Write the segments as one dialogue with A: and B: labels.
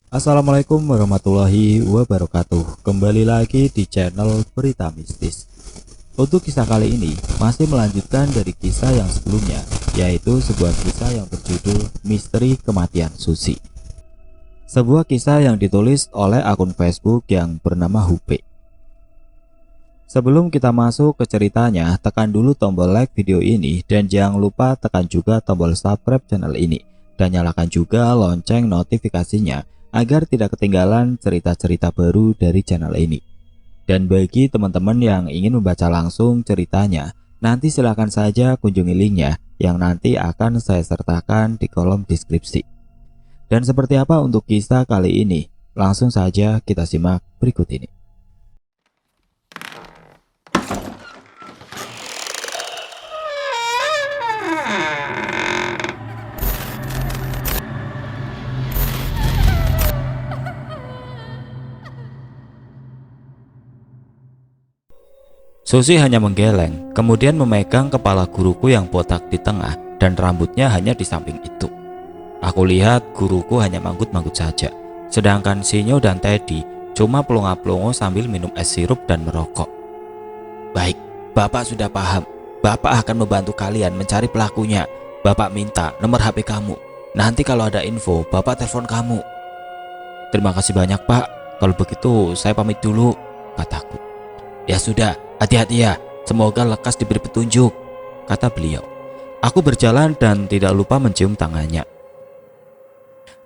A: Assalamualaikum warahmatullahi wabarakatuh. Kembali lagi di channel Berita Mistis. Untuk kisah kali ini masih melanjutkan dari kisah yang sebelumnya, yaitu sebuah kisah yang berjudul Misteri Kematian Susi. Sebuah kisah yang ditulis oleh akun Facebook yang bernama Hupe. Sebelum kita masuk ke ceritanya, tekan dulu tombol like video ini dan jangan lupa tekan juga tombol subscribe channel ini dan nyalakan juga lonceng notifikasinya agar tidak ketinggalan cerita-cerita baru dari channel ini. Dan bagi teman-teman yang ingin membaca langsung ceritanya, nanti silahkan saja kunjungi linknya yang nanti akan saya sertakan di kolom deskripsi. Dan seperti apa untuk kisah kali ini? Langsung saja kita simak berikut ini. Susi hanya menggeleng, kemudian memegang kepala guruku yang botak di tengah dan rambutnya hanya di samping itu. Aku lihat guruku hanya manggut-manggut saja, sedangkan Sinyo dan Teddy cuma pelongo-pelongo sambil minum es sirup dan merokok. Baik, Bapak sudah paham. Bapak akan membantu kalian mencari pelakunya. Bapak minta nomor HP kamu. Nanti kalau ada info, Bapak telepon kamu. Terima kasih banyak, Pak. Kalau begitu saya pamit dulu, kataku. Ya sudah, hati-hati ya, semoga lekas diberi petunjuk, kata beliau. Aku berjalan dan tidak lupa mencium tangannya.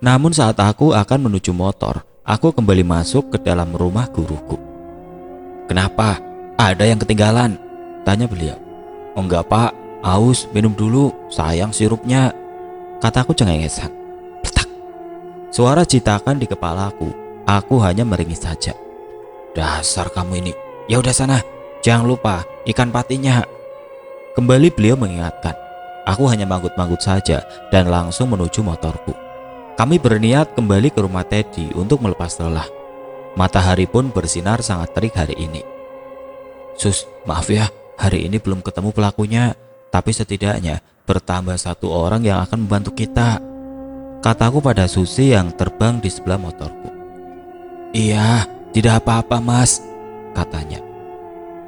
A: Namun saat aku akan menuju motor, aku kembali masuk ke dalam rumah guruku. Kenapa? Ada yang ketinggalan? Tanya beliau. Enggak Pak, haus, minum dulu, sayang sirupnya, kataku cengengesan. Petak. Suara citakan di kepalaku, aku hanya meringis saja. Dasar kamu ini. Ya udah sana, jangan lupa ikan patinya. Kembali beliau mengingatkan. Aku hanya manggut-manggut saja dan langsung menuju motorku. Kami berniat kembali ke rumah Teddy untuk melepas lelah. Matahari pun bersinar sangat terik hari ini. Sus, maaf ya, hari ini belum ketemu pelakunya, tapi setidaknya bertambah satu orang yang akan membantu kita, kataku pada Susi yang terbang di sebelah motorku. Iya, tidak apa-apa mas, katanya.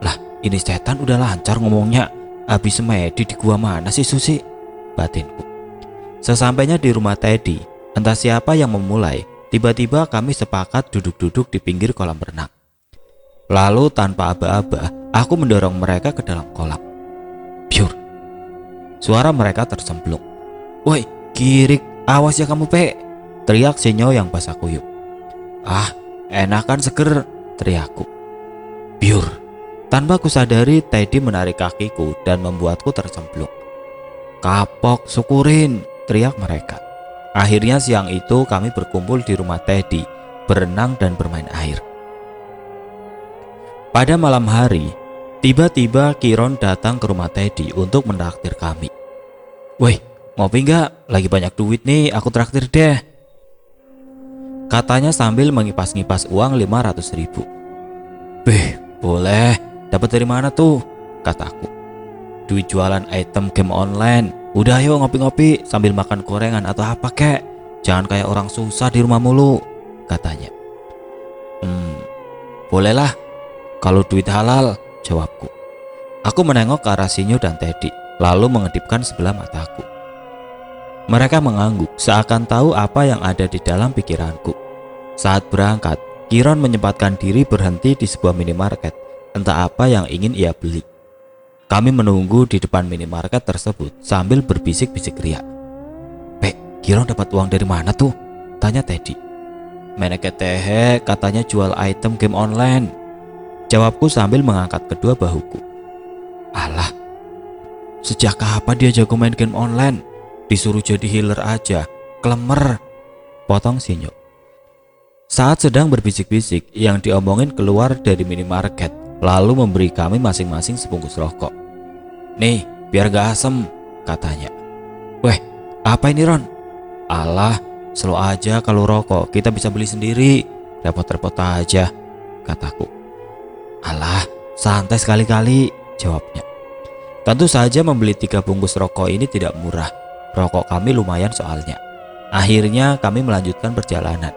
A: Lah, ini setan udah lancar ngomongnya. Habis semedi di gua mana sih Susi? Batinku. Sesampainya di rumah Teddy, entah siapa yang memulai, tiba-tiba kami sepakat duduk-duduk di pinggir kolam renang. Lalu tanpa aba-aba, aku mendorong mereka ke dalam kolam. Biur. Suara mereka tersemplung. Woi, Kirik, awas ya kamu pe, teriak Sinyo yang basah kuyup. Ah, enakan seger, teriakku. Biur. Tanpa kusadari, Teddy menarik kakiku dan membuatku tercemplung. Kapok, syukurin, teriak mereka. Akhirnya siang itu kami berkumpul di rumah Teddy, berenang dan bermain air. Pada malam hari, tiba-tiba Kiron datang ke rumah Teddy untuk menraktir kami. Woi, ngopi nggak? Lagi banyak duit nih, aku traktir deh, katanya sambil mengipas-ngipas uang 500.000. Beh, boleh. Dapat dari mana tuh? Kataku. Duit jualan item game online. Udah ayo ngopi-ngopi sambil makan gorengan atau apa kek. Jangan kayak orang susah di rumah mulu, katanya. Bolehlah. Kalau duit halal, jawabku. Aku menengok ke arah Sinyo dan Teddy, lalu mengedipkan sebelah mataku. Mereka mengangguk seakan tahu apa yang ada di dalam pikiranku. Saat berangkat, Kiron menyempatkan diri berhenti di sebuah minimarket, entah apa yang ingin ia beli. Kami menunggu di depan minimarket tersebut sambil berbisik-bisik riak. Pek, Kiron dapat uang dari mana tuh? Tanya Teddy. Meneket tehe, katanya jual item game online, jawabku sambil mengangkat kedua bahuku. Alah, sejak kapan dia jago main game online? Disuruh jadi healer aja, klemer, potong Sinyo. Saat sedang berbisik-bisik, yang diomongin keluar dari minimarket, lalu memberi kami masing-masing sebungkus rokok. Nih, biar gak asem, katanya. Weh, apa ini Ron? Alah, slow aja kalau rokok, kita bisa beli sendiri. Repot-repot aja, kataku. Alah, santai sekali-kali, jawabnya. Tentu saja membeli 3 bungkus rokok ini tidak murah. Rokok kami lumayan soalnya. Akhirnya kami melanjutkan perjalanan.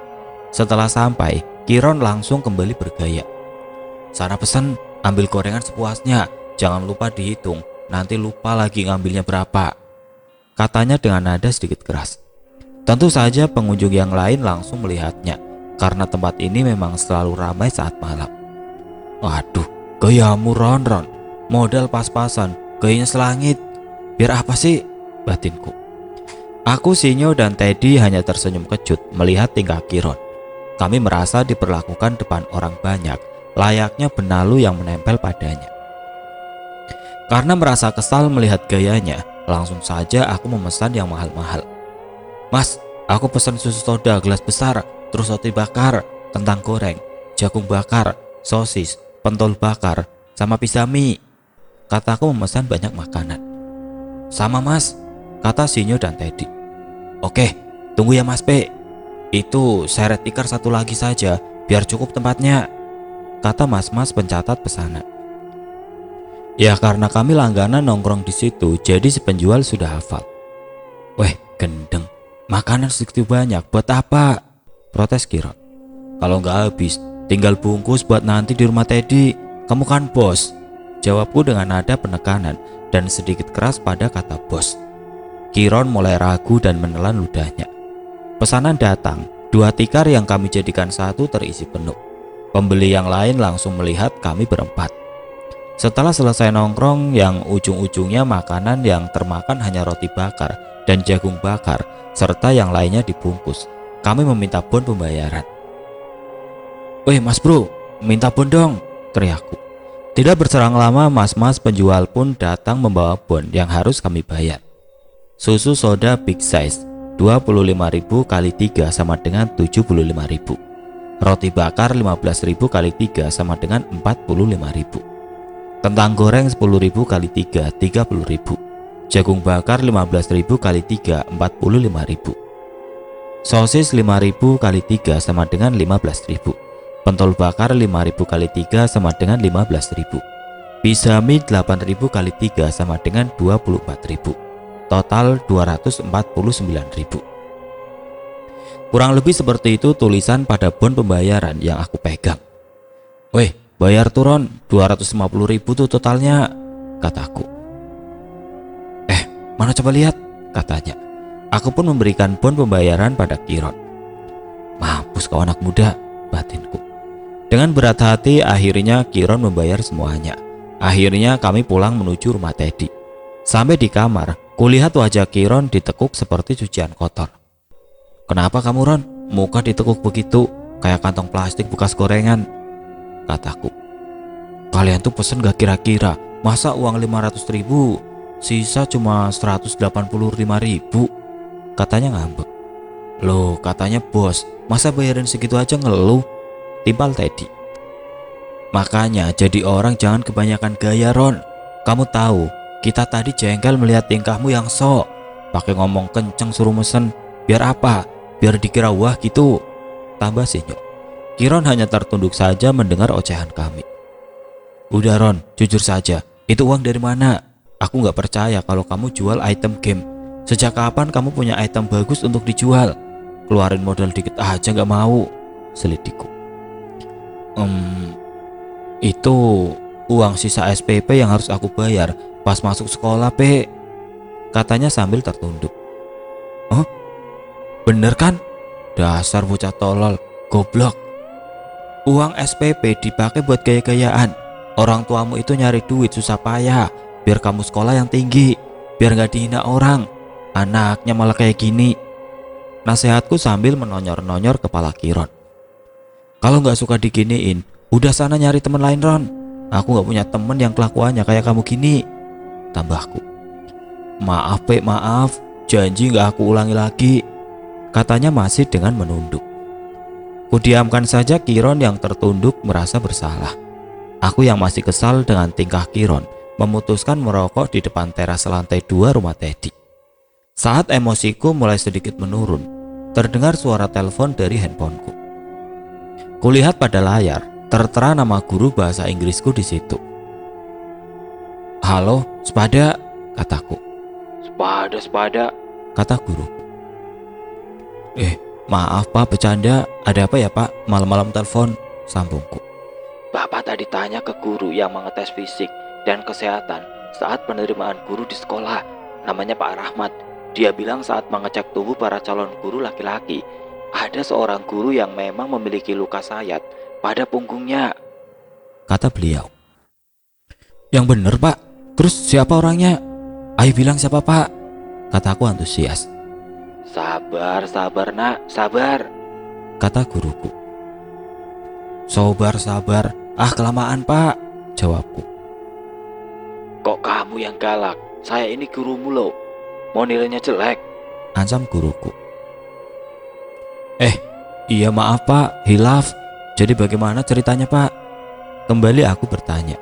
A: Setelah sampai, Kiron langsung kembali bergaya. Sana pesan, ambil gorengan sepuasnya, jangan lupa dihitung, nanti lupa lagi ngambilnya berapa, katanya dengan nada sedikit keras. Tentu saja pengunjung yang lain langsung melihatnya, karena tempat ini memang selalu ramai saat malam. Waduh, gayamu Ron, modal pas-pasan, gayanya selangit. Biar apa sih? Batinku. Aku, Sinyo, dan Teddy hanya tersenyum kejut melihat tingkah Kiron. Kami merasa diperlakukan depan orang banyak, layaknya benalu yang menempel padanya. Karena merasa kesal melihat gayanya, langsung saja aku memesan yang mahal-mahal. Mas, aku pesan susu soda gelas besar, terus roti bakar, kentang goreng, jagung bakar, sosis, pentol bakar, sama pizza mie. Kataku memesan banyak makanan. Sama mas, kata Sinyo dan Teddy. Oke, tunggu ya mas P. Itu seret tikar satu lagi saja, biar cukup tempatnya, kata mas-mas pencatat pesanan. Ya karena kami langganan nongkrong di situ, jadi si penjual sudah hafal. Weh, gendeng, makanan segitu banyak, buat apa? Protes Kiron. Kalau nggak habis, tinggal bungkus buat nanti di rumah Teddy. Kamu kan bos, jawabku dengan nada penekanan dan sedikit keras pada kata bos. Kiron mulai ragu dan menelan ludahnya. Pesanan datang, 2 tikar yang kami jadikan satu terisi penuh. Pembeli yang lain langsung melihat kami berempat. Setelah selesai nongkrong, yang ujung-ujungnya makanan yang termakan hanya roti bakar dan jagung bakar, serta yang lainnya dibungkus, kami meminta bon pembayaran. Weh mas bro, minta bon dong, teriakku. Tidak berserang lama, mas-mas penjual pun datang membawa bon yang harus kami bayar. Susu soda big size 25.000 kali 3 sama dengan 75.000. Roti bakar 15.000 kali 3 sama dengan 45.000. Kentang goreng 10.000 kali 3 30.000. Jagung bakar 15.000 kali 3 45.000. Sosis 5.000 kali 3 sama dengan 15.000. Pentol bakar 5.000 kali 3 sama dengan 15.000. Pizza mie 8.000 kali 3 sama dengan 24.000. Total 249.000. Kurang lebih seperti itu tulisan pada bon pembayaran yang aku pegang. Weh, bayar turun 250.000 tuh totalnya, kataku. Mana coba lihat, katanya. Aku pun memberikan bon pembayaran pada Kiron. Mampus kau anak muda, batinku. Dengan berat hati akhirnya Kiron membayar semuanya. Akhirnya kami pulang menuju rumah Teddy. Sampai di kamar, kulihat wajah Kiron ditekuk seperti cucian kotor. Kenapa kamu Ron? Muka ditekuk begitu, kayak kantong plastik bekas gorengan, kataku. Kalian tuh pesen gak kira-kira, masa uang 500.000, sisa cuma 185.000, katanya ngambek. Loh, katanya bos, masa bayarin segitu aja ngeluh, timpal Teddy. Makanya jadi orang jangan kebanyakan gaya Ron. Kamu tahu, kita tadi jengkel melihat tingkahmu yang sok, pakai ngomong kenceng suruh mesen. Biar apa? Biar dikira wah gitu, tambah Sinyo. Kiron hanya tertunduk saja mendengar ocehan kami. Udah Ron, jujur saja, itu uang dari mana? Aku gak percaya kalau kamu jual item game. Sejak kapan kamu punya item bagus untuk dijual? Keluarin modal dikit aja gak mau, selidikku. Itu uang sisa SPP yang harus aku bayar pas masuk sekolah P, katanya sambil tertunduk. Oh, bener kan? Dasar bocah tolol, goblok. Uang SPP dipakai buat gaya-gayaan. Orang tuamu itu nyari duit susah payah biar kamu sekolah yang tinggi, biar gak dihina orang. Anaknya malah kayak gini, nasihatku sambil menonyor-nonyor kepala Kiron. Kalau gak suka diginiin, udah sana nyari temen lain Ron. Aku gak punya temen yang kelakuannya kayak kamu gini, tambahku. Maaf Pe, maaf, janji gak aku ulangi lagi, katanya masih dengan menunduk. Kudiamkan saja Kiron yang tertunduk merasa bersalah. Aku yang masih kesal dengan tingkah Kiron memutuskan merokok di depan teras lantai 2 rumah Teddy. Saat emosiku mulai sedikit menurun, terdengar suara telepon dari handphoneku. Kulihat pada layar, tertera nama guru bahasa Inggrisku di situ. Halo, Sepada, kataku. Sepada, kata guruku. Maaf pak, bercanda. Ada apa ya pak? Malam-malam telepon, sambungku.
B: Bapak tadi tanya ke guru yang mengetes fisik dan kesehatan saat penerimaan guru di sekolah. Namanya Pak Rahmat. Dia bilang saat mengecek tubuh para calon guru laki-laki, ada seorang guru yang memang memiliki luka sayat pada punggungnya,
A: kata beliau. Yang bener pak. Terus siapa orangnya? Ayo bilang siapa pak, kataku antusias.
B: Sabar nak, sabar,
A: kata guruku. Sabar, kelamaan pak, jawabku.
B: Kok kamu yang galak? Saya ini gurumu loh. Mau nilainya jelek,
A: ancam guruku. Iya maaf pak, hilaf. Jadi bagaimana ceritanya pak? Kembali aku bertanya.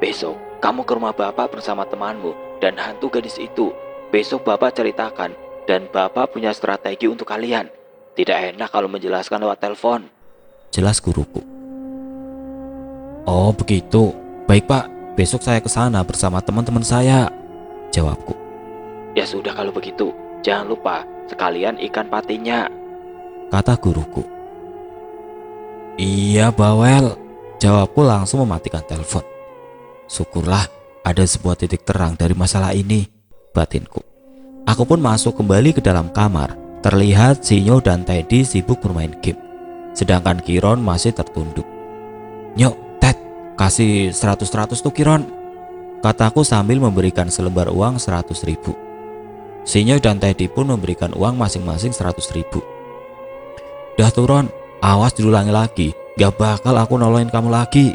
B: Besok kamu ke rumah bapak bersama temanmu dan hantu gadis itu. Besok bapak ceritakan dan bapak punya strategi untuk kalian. Tidak enak kalau menjelaskan lewat telepon,
A: jelas guruku. Oh begitu, baik pak. Besok saya ke sana bersama teman-teman saya, jawabku.
B: Ya sudah kalau begitu, jangan lupa sekalian ikan patinya,
A: kata guruku. Iya bawel, jawabku langsung mematikan telepon. Syukurlah ada sebuah titik terang dari masalah ini, batinku. Aku pun masuk kembali ke dalam kamar. Terlihat Sinyo dan Teddy sibuk bermain game, sedangkan Kiron masih tertunduk. Nyok, Ted, kasih 100 tuh Kiron, kataku sambil memberikan selembar uang 100.000. Sinyo dan Teddy pun memberikan uang masing-masing 100.000. Dah turun, awas diulangi lagi, gak bakal aku nolongin kamu lagi,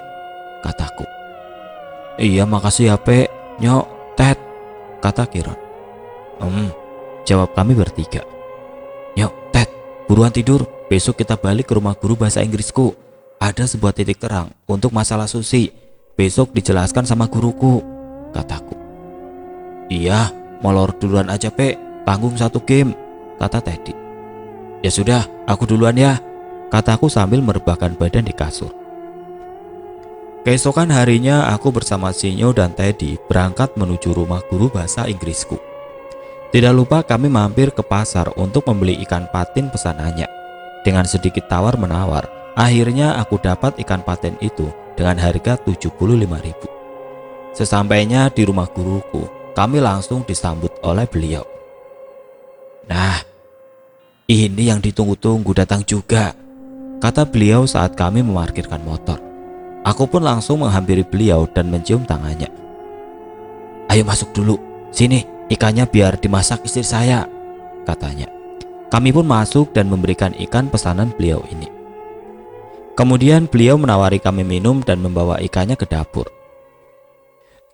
A: kataku. Iya makasih ya Pe, Nyok, Ted, kata Kiron. Jawab kami bertiga. Nyok, Ted, buruan tidur, besok kita balik ke rumah guru bahasa Inggrisku. Ada sebuah titik terang untuk masalah Susi. Besok dijelaskan sama guruku, kataku. Iya, molor duluan aja Pe, tanggung satu game, kata Teddy. Ya sudah, aku duluan ya, kataku sambil merebahkan badan di kasur. Keesokan harinya aku bersama Sinyo dan Teddy berangkat menuju rumah guru bahasa Inggrisku. Tidak lupa kami mampir ke pasar untuk membeli ikan patin pesanannya. Dengan sedikit tawar-menawar, akhirnya aku dapat ikan patin itu dengan harga 75.000. Sesampainya di rumah guruku, kami langsung disambut oleh beliau. Nah, ini yang ditunggu-tunggu datang juga, kata beliau saat kami memarkirkan motor. Aku pun langsung menghampiri beliau dan mencium tangannya. Ayo masuk dulu, sini. Ikannya biar dimasak istri saya, katanya. Kami pun masuk dan memberikan ikan pesanan beliau ini. Kemudian beliau menawari kami minum dan membawa ikannya ke dapur.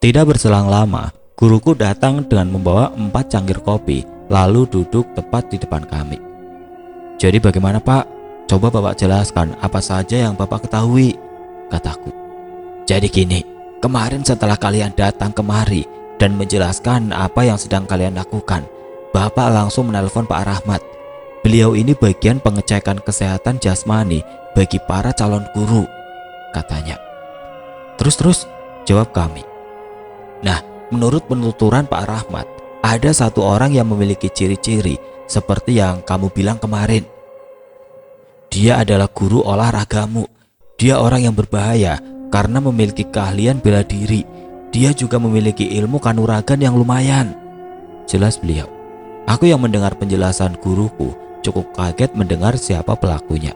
A: Tidak berselang lama, guruku datang dengan membawa 4 cangkir kopi, lalu duduk tepat di depan kami. Jadi bagaimana Pak? Coba Bapak jelaskan apa saja yang Bapak ketahui, kataku. Jadi gini, kemarin setelah kalian datang kemari dan menjelaskan apa yang sedang kalian lakukan, Bapak langsung menelpon Pak Rahmat. Beliau ini bagian pengecekan kesehatan jasmani bagi para calon guru, katanya. Terus, jawab kami. Nah, menurut penuturan Pak Rahmat, ada satu orang yang memiliki ciri-ciri seperti yang kamu bilang kemarin. Dia adalah guru olahragamu. Dia orang yang berbahaya karena memiliki keahlian bela diri. Dia juga memiliki ilmu kanuragan yang lumayan, jelas beliau. Aku yang mendengar penjelasan guruku cukup kaget mendengar siapa pelakunya.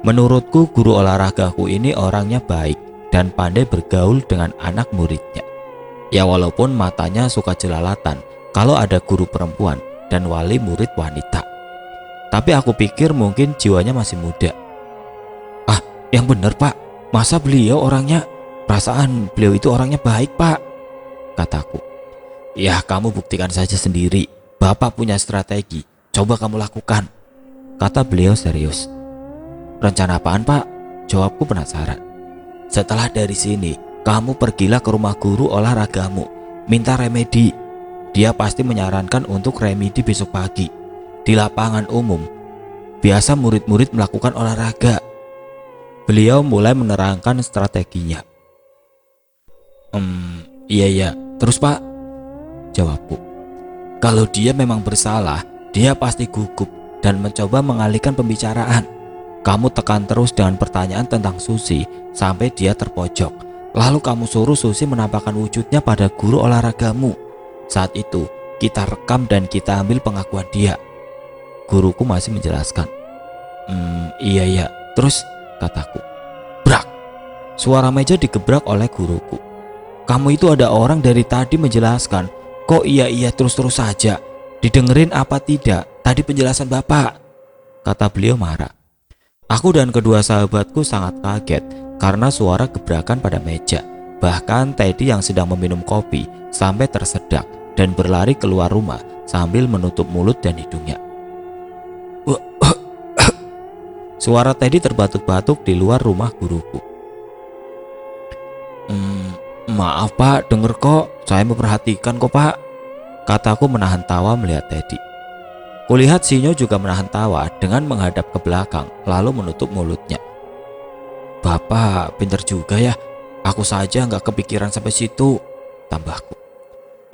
A: Menurutku guru olahragaku ini orangnya baik dan pandai bergaul dengan anak muridnya. Ya walaupun matanya suka jelalatan kalau ada guru perempuan dan wali murid wanita. Tapi aku pikir mungkin jiwanya masih muda. Yang bener Pak, masa beliau orangnya? Perasaan beliau itu orangnya baik Pak, kataku. Ya kamu buktikan saja sendiri. Bapak punya strategi, coba kamu lakukan, kata beliau serius. Rencana apaan Pak? Jawabku penasaran. Setelah dari sini, kamu pergilah ke rumah guru olahragamu, minta remedi. Dia pasti menyarankan untuk remedi besok pagi di lapangan umum. Biasa murid-murid melakukan olahraga. Beliau mulai menerangkan strateginya. Iya, terus Pak, jawabku. Kalau dia memang bersalah, dia pasti gugup dan mencoba mengalihkan pembicaraan. Kamu tekan terus dengan pertanyaan tentang Susi sampai dia terpojok. Lalu kamu suruh Susi menampakkan wujudnya pada guru olahragamu. Saat itu kita rekam dan kita ambil pengakuan dia. Guruku masih menjelaskan. Iya, terus, kataku. Brak! Suara meja digebrak oleh guruku. Kamu itu ada orang dari tadi menjelaskan. Kok iya terus-terus saja? Didengerin apa tidak? Tadi penjelasan Bapak, kata beliau marah. Aku dan kedua sahabatku sangat kaget karena suara gebrakan pada meja. Bahkan Teddy yang sedang meminum kopi sampai tersedak dan berlari keluar rumah sambil menutup mulut dan hidungnya. Suara Teddy terbatuk-batuk di luar rumah guruku. Maaf Pak, denger kok, saya memperhatikan kok Pak, kataku menahan tawa melihat Teddy. Kulihat Sinyo juga menahan tawa dengan menghadap ke belakang lalu menutup mulutnya. Bapak pintar juga ya, aku saja nggak kepikiran sampai situ, tambahku.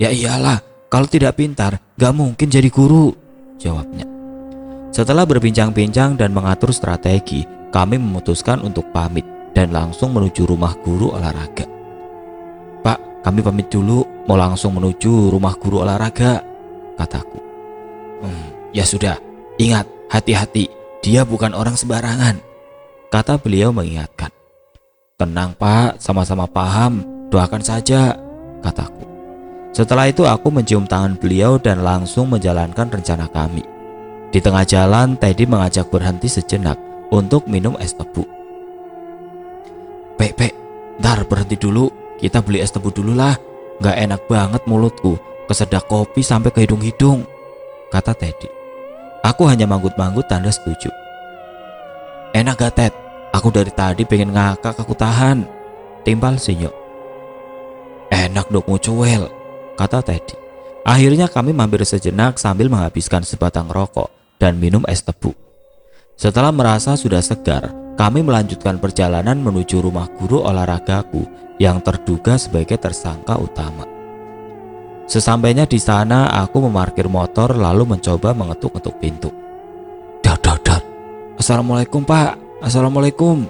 A: Ya iyalah, kalau tidak pintar gak mungkin jadi guru, jawabnya. Setelah berbincang-bincang dan mengatur strategi, kami memutuskan untuk pamit dan langsung menuju rumah guru olahraga. Pak, kami pamit dulu, mau langsung menuju rumah guru olahraga, kataku. Ya sudah, ingat, hati-hati, dia bukan orang sembarangan, kata beliau mengingatkan. Tenang Pak, sama-sama paham, doakan saja, kataku. Setelah itu aku mencium tangan beliau dan langsung menjalankan rencana kami. Di tengah jalan, Teddy mengajak berhenti sejenak untuk minum es tebu. Pek, ntar berhenti dulu, kita beli es tebu dulu lah. Gak enak banget mulutku, kesedak kopi sampai ke hidung-hidung, kata Teddy. Aku hanya manggut-manggut tanda setuju. Enak gak Ted? Aku dari tadi pengen ngakak, aku tahan, timpal Sinyo. Enak dong mucuel, kata Teddy. Akhirnya kami mampir sejenak sambil menghabiskan sebatang rokok dan minum es tebu. Setelah merasa sudah segar, kami melanjutkan perjalanan menuju rumah guru olahragaku yang terduga sebagai tersangka utama. Sesampainya di sana, aku memarkir motor lalu mencoba mengetuk-ngetuk pintu. Dar. Assalamualaikum Pak, Assalamualaikum,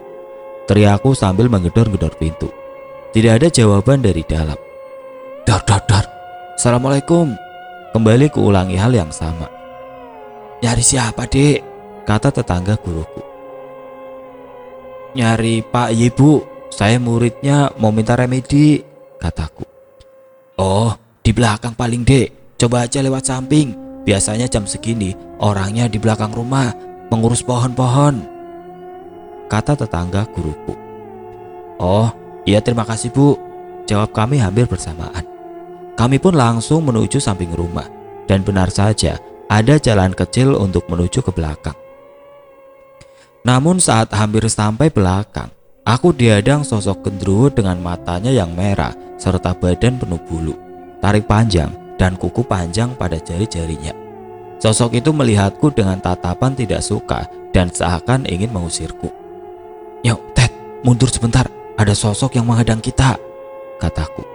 A: teriakku sambil menggedor-gedor pintu. Tidak ada jawaban dari dalam. Dar. Assalamualaikum, kembali kuulangi hal yang sama. Nyari siapa dek? Kata tetangga guruku. Nyari Pak Ibu, saya muridnya mau minta remedi, kataku. Oh, di belakang paling dek, coba aja lewat samping. Biasanya jam segini orangnya di belakang rumah mengurus pohon-pohon, kata tetangga guruku. Oh iya terima kasih Bu, jawab kami hampir bersamaan. Kami pun langsung menuju samping rumah dan benar saja ada jalan kecil untuk menuju ke belakang. Namun saat hampir sampai belakang, aku dihadang sosok gendruwo dengan matanya yang merah serta badan penuh bulu, tarik panjang dan kuku panjang pada jari-jarinya. Sosok itu melihatku dengan tatapan tidak suka dan seakan ingin mengusirku. Yuk Ted, mundur sebentar, ada sosok yang menghadang kita, kataku.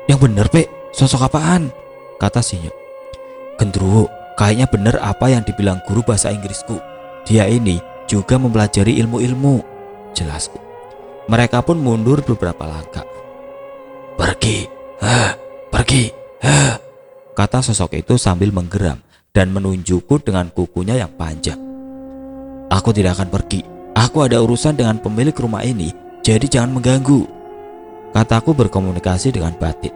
A: Yang bener Pe, sosok apaan? Kata Sinyo. Gendruwo, kayaknya bener apa yang dibilang guru bahasa Inggrisku. Dia ini juga mempelajari ilmu-ilmu, jelasku. Mereka pun mundur beberapa langkah. Pergi, kata sosok itu sambil menggeram dan menunjukku dengan kukunya yang panjang. Aku tidak akan pergi, aku ada urusan dengan pemilik rumah ini, jadi jangan mengganggu, kataku berkomunikasi dengan batin.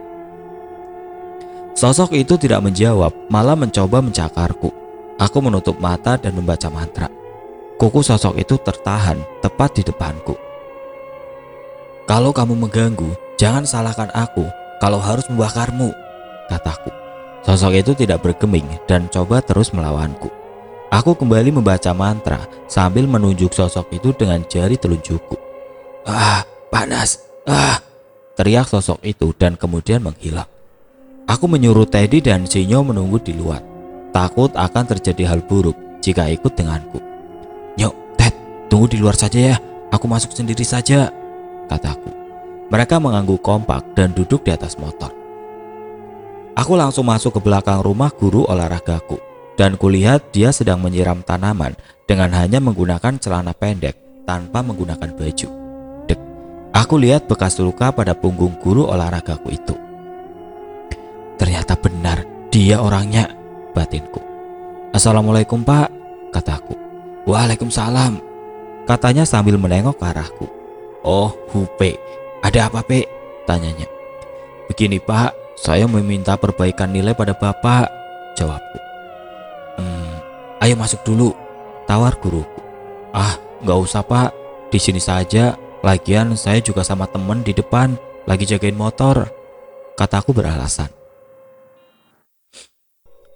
A: Sosok itu tidak menjawab, malah mencoba mencakarku. Aku menutup mata dan membaca mantra. Kuku sosok itu tertahan tepat di depanku. Kalau kamu mengganggu, jangan salahkan aku kalau harus membakarmu, kataku. Sosok itu tidak bergeming dan coba terus melawanku. Aku kembali membaca mantra sambil menunjuk sosok itu dengan jari telunjukku. Panas, teriak sosok itu dan kemudian menghilang. Aku menyuruh Teddy dan Sinyo menunggu di luar. Takut akan terjadi hal buruk jika ikut denganku. Nyok, Ted, tunggu di luar saja ya, aku masuk sendiri saja, kataku. Mereka mengangguk kompak dan duduk di atas motor. Aku langsung masuk ke belakang rumah guru olahragaku dan kulihat dia sedang menyiram tanaman dengan hanya menggunakan celana pendek tanpa menggunakan baju. Dek, aku lihat bekas luka pada punggung guru olahragaku itu. Ternyata benar, dia orangnya, batinku. Assalamualaikum Pak, kataku. Waalaikumsalam, katanya sambil menengok ke arahku. Oh, Hupe, ada apa Pe? Tanyanya. Begini Pak, saya meminta perbaikan nilai pada Bapak, jawabku. Ayo masuk dulu, tawar guruku. Ah, nggak usah Pak, di sini saja. Lagian saya juga sama temen di depan lagi jagain motor, kataku beralasan.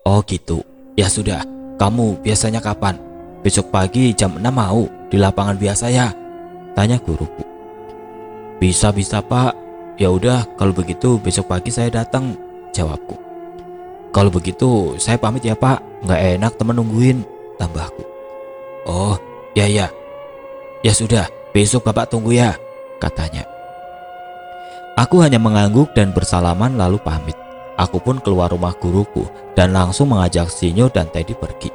A: Oh gitu, ya sudah. Kamu biasanya kapan? Besok pagi jam 6 mau di lapangan biasa ya? Tanya guruku. Bisa Pak. Ya udah, kalau begitu besok pagi saya datang, jawabku. Kalau begitu saya pamit ya Pak, nggak enak temen nungguin, tambahku. Oh, ya. Ya sudah, besok Bapak tunggu ya, katanya. Aku hanya mengangguk dan bersalaman lalu pamit. Aku pun keluar rumah guruku dan langsung mengajak Sinyo dan Teddy pergi.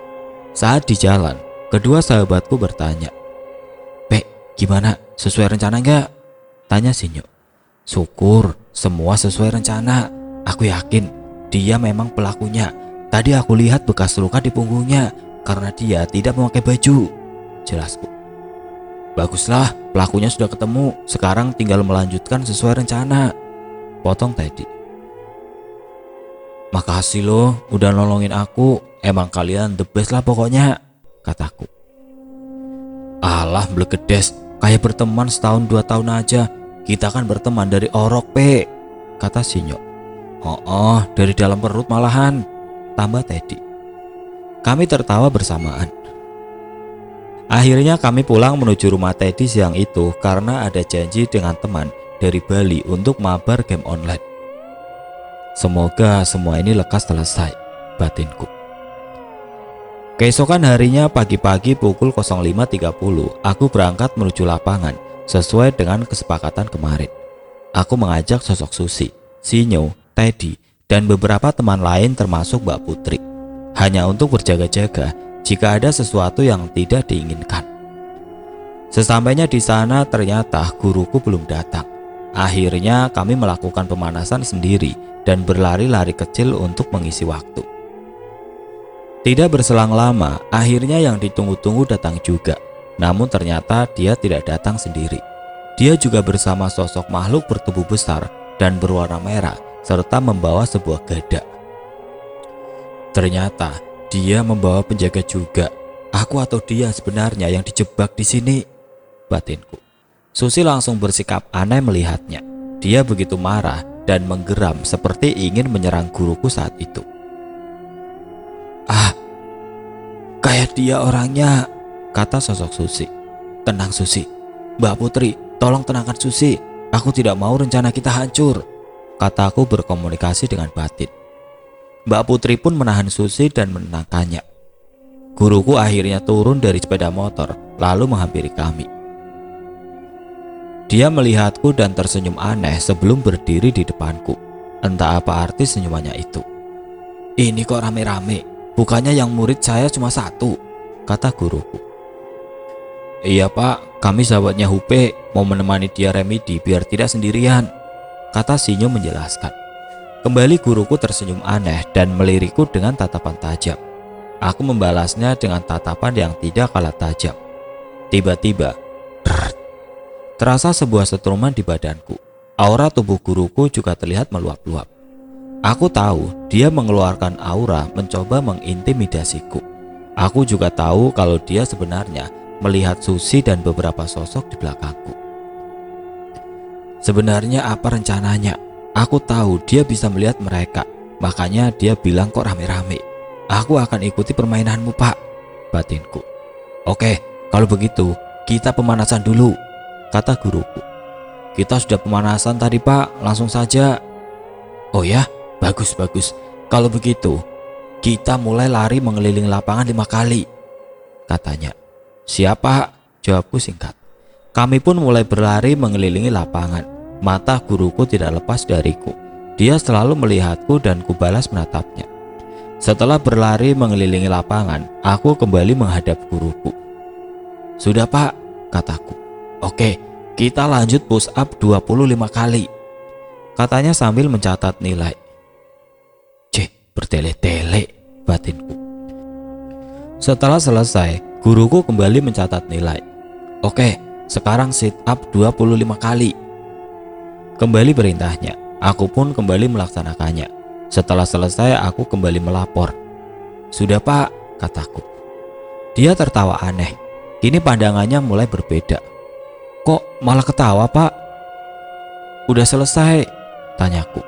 A: Saat di jalan, kedua sahabatku bertanya, Pek, gimana? Sesuai rencana nggak? Tanya Sinyo. Syukur, semua sesuai rencana. Aku yakin dia memang pelakunya. Tadi aku lihat bekas luka di punggungnya karena dia tidak memakai baju, jelasku. Baguslah, pelakunya sudah ketemu. Sekarang tinggal melanjutkan sesuai rencana, potong Teddy. Makasih loh udah nolongin aku. Emang kalian the best lah pokoknya, kataku. Alah blegedes, kayak berteman setahun 2 tahun aja. Kita kan berteman dari orok Pe, kata Sinyo. Oh, dari dalam perut malahan, tambah Teddy. Kami tertawa bersamaan. Akhirnya kami pulang menuju rumah Teddy siang itu karena ada janji dengan teman dari Bali untuk mabar game online. Semoga semua ini lekas selesai, batinku. Keesokan harinya pagi-pagi pukul 05.30 aku berangkat menuju lapangan sesuai dengan kesepakatan kemarin. Aku mengajak sosok Susi, Sinyo, Teddy, dan beberapa teman lain termasuk Mbak Putri, hanya untuk berjaga-jaga jika ada sesuatu yang tidak diinginkan. Sesampainya di sana ternyata guruku belum datang. Akhirnya kami melakukan pemanasan sendiri dan berlari-lari kecil untuk mengisi waktu. Tidak berselang lama, akhirnya yang ditunggu-tunggu datang juga. Namun ternyata dia tidak datang sendiri. Dia juga bersama sosok makhluk bertubuh besar dan berwarna merah serta membawa sebuah gada. Ternyata dia membawa penjaga juga. Aku atau dia sebenarnya yang dijebak di sini, batinku. Susi langsung bersikap aneh melihatnya. Dia begitu marah dan menggeram seperti ingin menyerang guruku saat itu. Ah, kayak dia orangnya, kata sosok Susi. Tenang Susi, Mbak Putri, tolong tenangkan Susi. Aku tidak mau rencana kita hancur, kataku berkomunikasi dengan batin. Mbak Putri pun menahan Susi dan menenangkannya. Guruku akhirnya turun dari sepeda motor lalu menghampiri kami. Dia melihatku dan tersenyum aneh sebelum berdiri di depanku. Entah apa arti senyumannya itu. Ini kok rame-rame, bukannya yang murid saya cuma 1, kata guruku. Iya Pak, kami sahabatnya Hupe, mau menemani dia remedi biar tidak sendirian, kata Sinyo menjelaskan. Kembali guruku tersenyum aneh dan melirikku dengan tatapan tajam. Aku membalasnya dengan tatapan yang tidak kalah tajam. Tiba-tiba, terasa sebuah setruman di badanku. Aura tubuh guruku juga terlihat meluap-luap. Aku tahu dia mengeluarkan aura mencoba mengintimidasiku. Aku juga tahu kalau dia sebenarnya melihat Susi dan beberapa sosok di belakangku. Sebenarnya apa rencananya? Aku tahu dia bisa melihat mereka, makanya dia bilang kok rame-rame. Aku akan ikuti permainanmu Pak, batinku. Oke, kalau begitu kita pemanasan dulu, kata guruku. Kita sudah pemanasan tadi Pak, langsung saja. Oh ya, bagus. Kalau begitu kita mulai lari mengelilingi lapangan 5 kali, katanya. Siap Pak, jawabku singkat. Kami pun mulai berlari mengelilingi lapangan. Mata guruku tidak lepas dariku. Dia selalu melihatku dan kubalas menatapnya. Setelah berlari mengelilingi lapangan, aku kembali menghadap guruku. "Sudah Pak," kataku. "Oke, kita lanjut push up 25 kali," katanya sambil mencatat nilai. "Cih, bertele-tele," batinku. Setelah selesai, guruku kembali mencatat nilai. "Oke, sekarang sit up 25 kali," kembali perintahnya. Aku pun kembali melaksanakannya. Setelah selesai, aku kembali melapor. "Sudah Pak," kataku. Dia tertawa aneh. Kini pandangannya mulai berbeda. "Kok malah ketawa Pak?" "Udah selesai," tanyaku.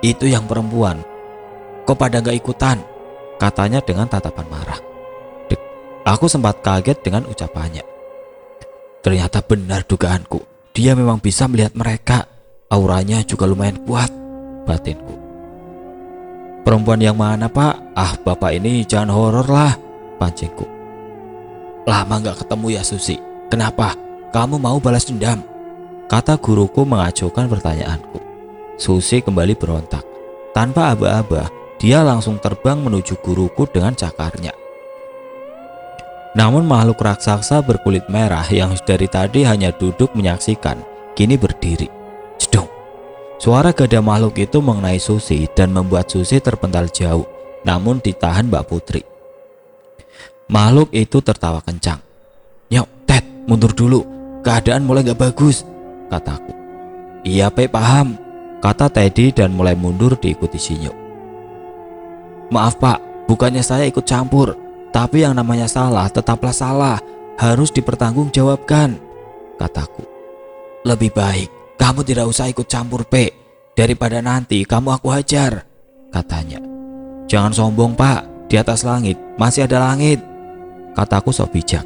A: "Itu yang perempuan. Kok pada gak ikutan?" katanya dengan tatapan marah. Dek, aku sempat kaget dengan ucapannya. Ternyata benar dugaanku. Dia memang bisa melihat mereka. Auranya juga lumayan kuat, batinku. "Perempuan yang mana Pak? Ah, Bapak ini jangan horor lah," pancingku. "Lama gak ketemu ya Susi. Kenapa? Kamu mau balas dendam?" kata guruku mengajukan pertanyaanku. Susi kembali berontak. Tanpa aba-aba, dia langsung terbang menuju guruku dengan cakarnya. Namun makhluk raksasa berkulit merah yang dari tadi hanya duduk menyaksikan, kini berdiri. Jedong. Suara gada makhluk itu mengenai Susi dan membuat Susi terpental jauh, namun ditahan Mbak Putri. Makhluk itu tertawa kencang. "Nyok, Ted, mundur dulu. Keadaan mulai gak bagus," kataku. "Iya, Pe, paham," kata Teddy dan mulai mundur diikuti Sinyo. "Maaf Pak, bukannya saya ikut campur, tapi yang namanya salah tetaplah salah, harus dipertanggungjawabkan," kataku. "Lebih baik kamu tidak usah ikut campur, Pe, daripada nanti kamu aku hajar," katanya. "Jangan sombong Pak, di atas langit masih ada langit," kataku sok bijak.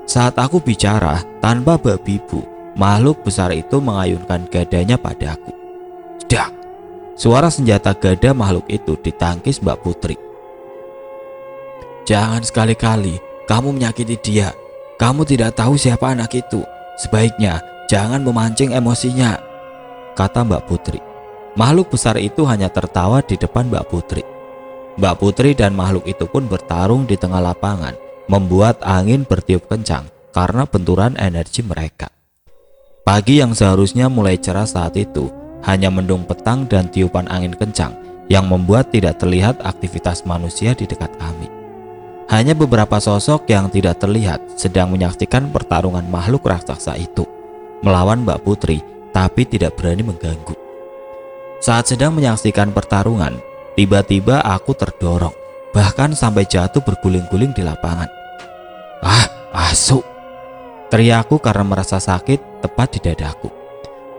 A: Saat aku bicara tanpa babi bu, makhluk besar itu mengayunkan gadanya padaku. Dak! Suara senjata gada makhluk itu ditangkis Mbak Putri. "Jangan sekali-kali kamu menyakiti dia. Kamu tidak tahu siapa anak itu. Sebaiknya jangan memancing emosinya," kata Mbak Putri. Makhluk besar itu hanya tertawa di depan Mbak Putri. Mbak Putri dan makhluk itu pun bertarung di tengah lapangan, membuat angin bertiup kencang karena benturan energi mereka. Pagi yang seharusnya mulai cerah saat itu hanya mendung petang dan tiupan angin kencang yang membuat tidak terlihat aktivitas manusia di dekat kami. Hanya beberapa sosok yang tidak terlihat sedang menyaksikan pertarungan makhluk raksasa itu melawan Mbak Putri, tapi tidak berani mengganggu. Saat sedang menyaksikan pertarungan, tiba-tiba aku terdorong, bahkan sampai jatuh berguling-guling di lapangan. "Ah, asu!" teriakku karena merasa sakit tepat di dadaku.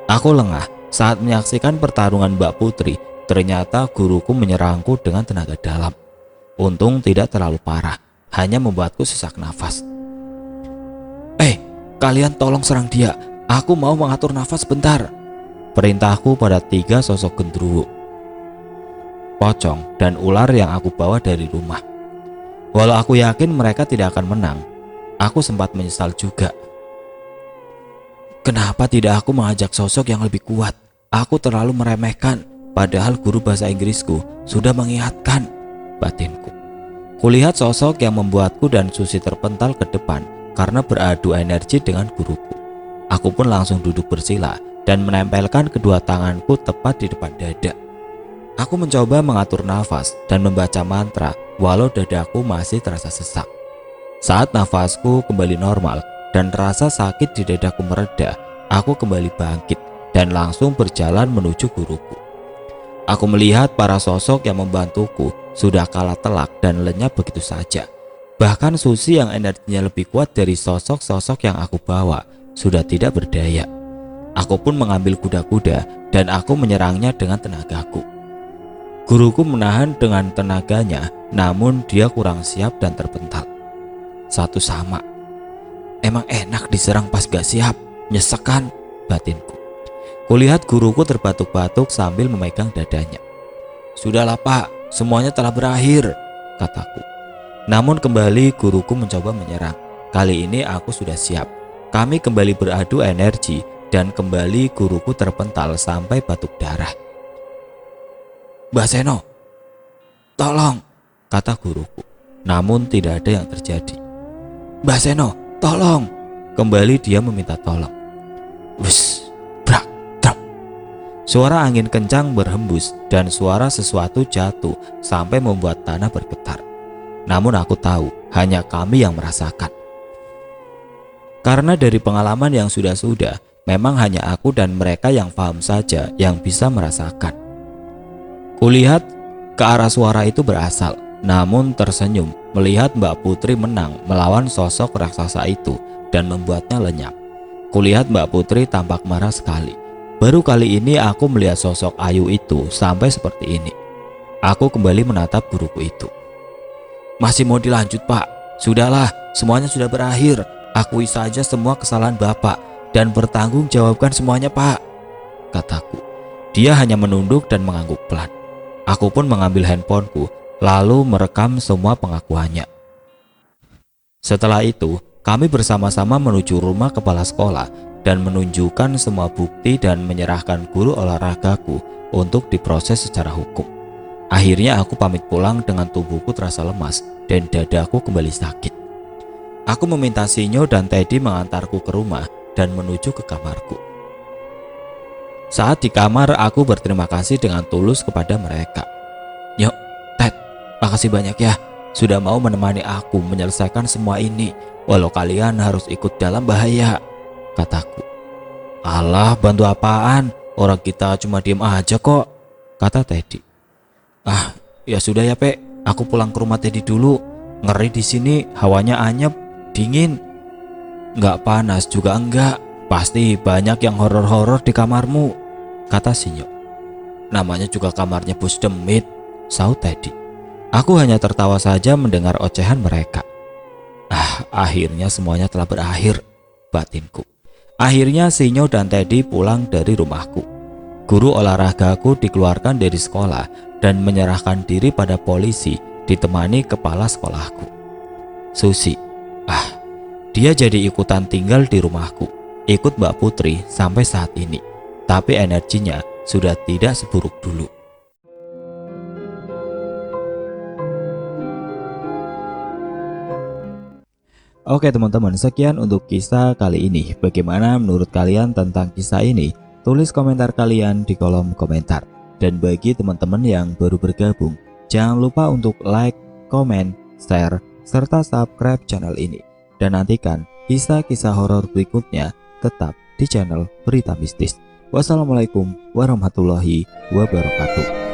A: Aku lengah saat menyaksikan pertarungan Mbak Putri. Ternyata guruku menyerangku dengan tenaga dalam. Untung tidak terlalu parah, hanya membuatku sesak nafas. Kalian tolong serang dia. Aku mau mengatur nafas sebentar," perintahku pada 3 sosok gendruwo, pocong, dan ular yang aku bawa dari rumah. Walau aku yakin mereka tidak akan menang, aku sempat menyesal juga. Kenapa tidak aku mengajak sosok yang lebih kuat? Aku terlalu meremehkan, padahal guru bahasa Inggrisku sudah mengingatkan, batinku. Kulihat sosok yang membuatku dan Susi terpental ke depan karena beradu energi dengan guruku. Aku pun langsung duduk bersila dan menempelkan kedua tanganku tepat di depan dada. Aku mencoba mengatur nafas dan membaca mantra walau dadaku masih terasa sesak. Saat nafasku kembali normal dan rasa sakit di dadaku mereda, aku kembali bangkit dan langsung berjalan menuju guruku. Aku melihat para sosok yang membantuku sudah kalah telak dan lenyap begitu saja. Bahkan Susi yang energinya lebih kuat dari sosok-sosok yang aku bawa sudah tidak berdaya. Aku pun mengambil kuda-kuda dan aku menyerangnya dengan tenagaku. Guruku menahan dengan tenaganya, namun dia kurang siap dan terpental. Satu sama. Emang enak diserang pas gak siap, nyesek kan, batinku. Kulihat guruku terbatuk-batuk sambil memegang dadanya. Sudahlah Pak, semuanya telah berakhir, kataku. Namun kembali guruku mencoba menyerang. Kali ini aku sudah siap. Kami kembali beradu energi dan kembali guruku terpental sampai batuk darah. Mbak Seno, tolong, kata guruku. Namun tidak ada yang terjadi. Mbah Seno, tolong. Kembali dia meminta tolong. Wus, brak, trap. Suara angin kencang berhembus dan suara sesuatu jatuh sampai membuat tanah bergetar. Namun aku tahu hanya kami yang merasakan. Karena dari pengalaman yang sudah-sudah, memang hanya aku dan mereka yang paham saja yang bisa merasakan. Kulihat ke arah suara itu berasal, namun tersenyum melihat Mbak Putri menang melawan sosok raksasa itu dan membuatnya lenyap. Kulihat Mbak Putri tampak marah sekali. Baru kali ini aku melihat sosok Ayu itu sampai seperti ini. Aku kembali menatap guruku itu. Masih mau dilanjut, Pak? Sudahlah, semuanya sudah berakhir. Akui saja semua kesalahan Bapak dan bertanggung jawabkan semuanya, Pak, kataku. Dia hanya menunduk dan mengangguk pelan. Aku pun mengambil handphoneku lalu merekam semua pengakuannya. Setelah itu, kami bersama-sama menuju rumah kepala sekolah dan menunjukkan semua bukti dan menyerahkan guru olahragaku untuk diproses secara hukum. Akhirnya aku pamit pulang dengan tubuhku terasa lemas dan dadaku kembali sakit. Aku meminta Sinyo dan Teddy mengantarku ke rumah dan menuju ke kamarku. Saat di kamar, aku berterima kasih dengan tulus kepada mereka. Yuk, Ted, makasih banyak ya sudah mau menemani aku menyelesaikan semua ini, walau kalian harus ikut dalam bahaya, kataku. Alah, bantu apaan? Orang kita cuma diem aja kok, kata Teddy. Ah, ya sudah ya, Pe. Aku pulang ke rumah Teddy dulu. Ngeri di sini, hawanya anyep, dingin. Nggak panas juga enggak. Pasti banyak yang horor-horor di kamarmu, kata Sinyo. Namanya juga kamarnya Bos Demit, sahut Teddy. Aku hanya tertawa saja mendengar ocehan mereka. Akhirnya semuanya telah berakhir, batinku. Akhirnya Sinyo dan Teddy pulang dari rumahku. Guru olahragaku dikeluarkan dari sekolah dan menyerahkan diri pada polisi ditemani kepala sekolahku. Susi, dia jadi ikutan tinggal di rumahku, ikut Mbak Putri sampai saat ini. Tapi energinya sudah tidak seburuk dulu. Oke teman-teman, sekian untuk kisah kali ini. Bagaimana menurut kalian tentang kisah ini? Tulis komentar kalian di kolom komentar. Dan bagi teman-teman yang baru bergabung, jangan lupa untuk like, komen, share, serta subscribe channel ini. Dan nantikan kisah-kisah horor berikutnya tetap di channel Berita Mistis. Wassalamualaikum warahmatullahi wabarakatuh.